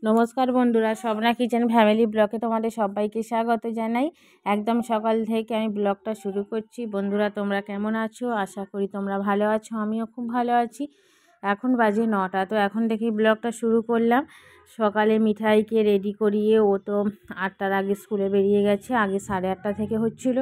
নমস্কার বন্ধুরা, Swapna kitchen family ব্লগে তোমাদের সবাইকে স্বাগত জানাই। একদম সকাল থেকে আমি ব্লগটা শুরু করছি। বন্ধুরা, তোমরা কেমন আছো? আশা করি তোমরা ভালো আছো। আমিও খুব ভালো আছি। এখন বাজে 9টা, তো এখন থেকেই ব্লগটা শুরু করলাম। সকালে মিঠাইকে রেডি করিয়ে ও তো 8টার আগে স্কুলে বেরিয়ে গেছে। আগে 8:30 থেকে হচ্ছিল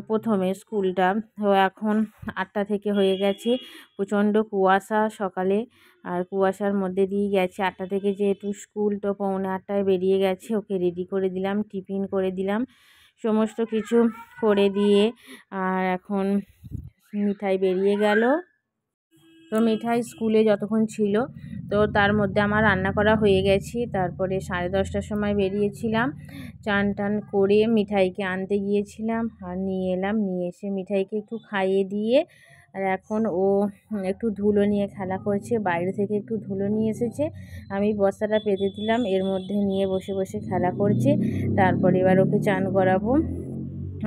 প্রথমে স্কুলটা, তো এখন 8টা থেকে হয়ে গেছে। প্রচণ্ড কুয়াশা সকালে, আর কুয়াশার মধ্যে দিয়ে গেছে। 8টা থেকে যেহেতু স্কুল, তো 7:45টায় বেরিয়ে গেছে। ওকে রেডি করে দিলাম, টিফিন করে দিলাম, সমস্ত কিছু করে দিয়ে আর এখন মিঠাই বেরিয়ে গেল। তো মিঠাই স্কুলে যতক্ষণ ছিল, তো তার মধ্যে আমার রান্না করা হয়ে গেছে। তারপরে 10:30টার সময় বেরিয়েছিলাম, চান টান করে মিঠাইকে আনতে গিয়েছিলাম আর নিয়ে এলাম। নিয়ে এসে মিঠাইকে একটু খাইয়ে দিয়ে, আর এখন ও একটু ধুলো নিয়ে খেলা করছে। বাইরে থেকে একটু ধুলো নিয়ে এসেছে, আমি বস্তাটা পেতে দিলাম, এর মধ্যে নিয়ে বসে বসে খেলা করছে। তারপরে এবার ওকে চান করাবো।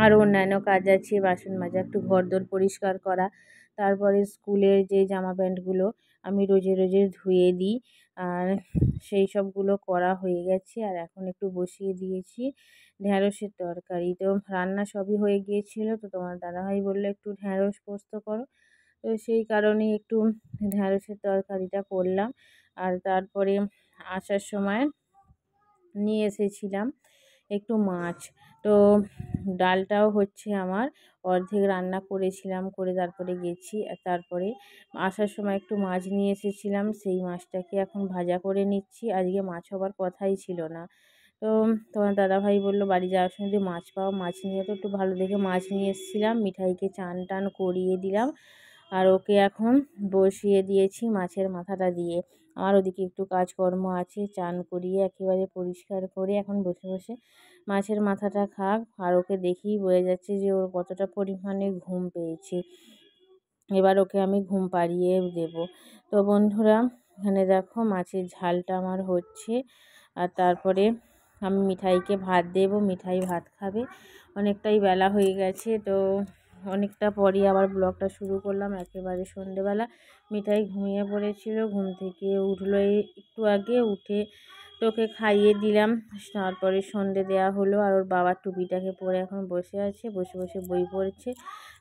আর অন্যান্য কাজ আছে, বাসন মাজা, একটু ঘরদোর পরিষ্কার করা। তারপরে স্কুলের যে জামা প্যান্টগুলো আমি রোজে রোজে ধুয়ে দিই, আর সেই সবগুলো করা হয়ে গেছে। আর এখন একটু বসিয়ে দিয়েছি ঢ্যাঁড়সের তরকারি। তো রান্না সবই হয়ে গিয়েছিল, তো তোমার দাদাভাই বললো একটু ঢ্যাঁড়স পোস্ত করো, তো সেই কারণে একটু ঢ্যাঁড়সের তরকারিটা করলাম। আর তারপরে আসার সময় নিয়ে এসেছিলাম একটু মাছ। তো ডালটাও হচ্ছে আমার অর্ধেক রান্না করেছিলাম, করে তারপরে গেছি। আর তারপরে আসার সময় একটু মাছ নিয়ে এসেছিলাম, সেই মাছটাকে এখন ভাজা করে নিচ্ছি। আজকে মাছ হবার কথাই ছিল না, তো তোমার দাদাভাই বললো বাড়ি যাওয়ার সময় যদি মাছ পাও মাছ নিয়ে, তো একটু ভালো দেখে মাছ নিয়ে এসেছিলাম। মিঠাইকে চান টান করিয়ে দিলাম, আর ওকে এখন বসিয়ে দিয়েছি মাছের মাথাটা দিয়ে। আমার ওদিকে একটু কাজকর্ম আছে, চান করিয়ে একেবারে পরিষ্কার করে এখন বসে বসে মাছের মাথাটা খাক। আর ওকে দেখেই বোঝা যাচ্ছে যে ওর কতটা পরিমাণে ঘুম পেয়েছে। এবার ওকে আমি ঘুম পাড়িয়ে দেব। তো বন্ধুরা, এখানে দেখো মাছের ঝালটা আমার হচ্ছে, আর তারপরে আমি মিঠাইকে ভাত দেব। মিঠাই ভাত খাবে, অনেকটাই বেলা হয়ে গেছে। তো অনেকটা পরই আবার ব্লগটা শুরু করলাম, একেবারে সন্ধেবেলা। মিঠাই ঘুমিয়ে পড়েছিল, ঘুম থেকে উঠলো একটু আগে। উঠে তোকে খাইয়ে দিলাম, তারপরে সন্ধে দেওয়া হলো। আর ওর বাবার টুপিটাকে পরে এখন বসে আছে, বসে বসে বই পড়ছে।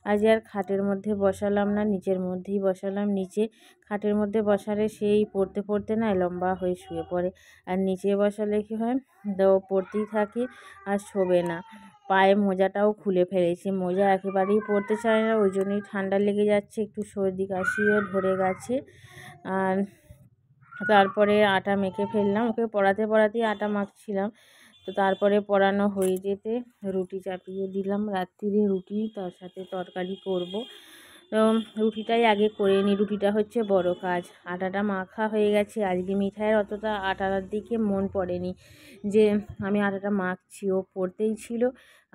আজ আর খাটের মধ্যে বসালাম না, নিচের মধ্যেই বসালাম। নিচে খাটের মধ্যে বসালে সেই পড়তে পড়তে না লম্বা হয়ে শুয়ে পড়ে, আর নিচে বসালে কী হয়, তো পড়তেই থাকে আর শোবে না। পায়ে মোজাটাও খুলে ফেলেছে, মোজা একেবারেই পরতে চায় না, ওই জন্যই ঠান্ডা লেগে যাচ্ছে, একটু সর্দি কাশিও ধরে গেছে। আর তারপরে আটা মেখে ফেললাম, ওকে পড়াতে পড়াতেই আটা মাখছিলাম। তো তারপরে পড়ানো হয়ে যেতে রুটি চাপিয়ে দিলাম। রাত্রিরে রুটি, তার সাথে তরকারি করব। তো রুটিটাই আগে করে নিই, রুটিটা হচ্ছে বড় কাজ। আটাটা মাখা হয়ে গেছে। আজকে মিঠাইয়ের অতটা আটার দিকে মন পড়েনি যে আমি আটাটা মাখছি, ও পড়তেই ছিল।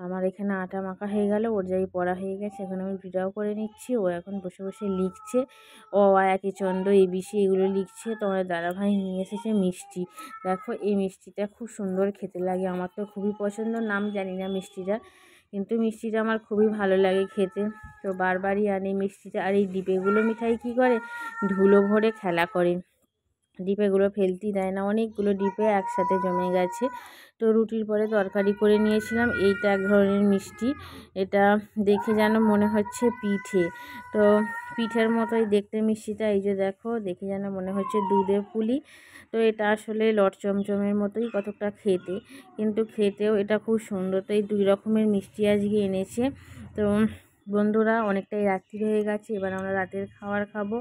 আমার এখানে আটা মাখা হয়ে গেল, ওর যাই পড়া হয়ে গেছে। এখন আমি রুটিটাও করে নিচ্ছি। ও এখন বসে বসে লিখছে, অ আ একে চন্দ্র এবিসি এগুলো লিখছে। তোমার দাদাভাই নিয়ে এসেছে মিষ্টি। দেখো, এই মিষ্টিটা খুব সুন্দর খেতে লাগে, আমার তো খুবই পছন্দ। নাম জানি না মিষ্টিটা, কিন্তু মিষ্টিটা আমার খুবই ভালো লাগে খেতে, তো বারবারই আনি মিষ্টিটা। আর এই ডিবেগুলো মিঠাই কী করে, ধুলো ভরে খেলা করে, ডিপেগুলো ফেলতেই দেয় না। অনেকগুলো ডিপে একসাথে জমে গেছে। তো রুটির পরে তরকারি করে নিয়েছিলাম। এইটা এক ধরনের মিষ্টি, এটা দেখে যেন মনে হচ্ছে পিঠে, তো পিঠের মতোই দেখতে মিষ্টিটা। এই যে দেখো, দেখে যেন মনে হচ্ছে দুধের পুলি। তো এটা আসলে লট চমচমের মতোই কতকটা খেতে, কিন্তু খেতেও এটা খুব সুন্দর। তো এই 2 রকমের মিষ্টি আজকে এনেছে। তো বন্ধুরা, অনেকটাই রাত্রি হয়ে গেছে, এবার আমরা রাতের খাবার খাবো।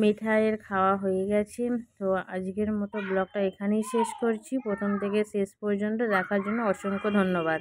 মিঠাইয়ের খাওয়া হয়ে গেছে। তো আজকের মতো ব্লগটা এখানেই শেষ করছি। প্রথম থেকে শেষ পর্যন্ত দেখার জন্য অসংখ্য ধন্যবাদ।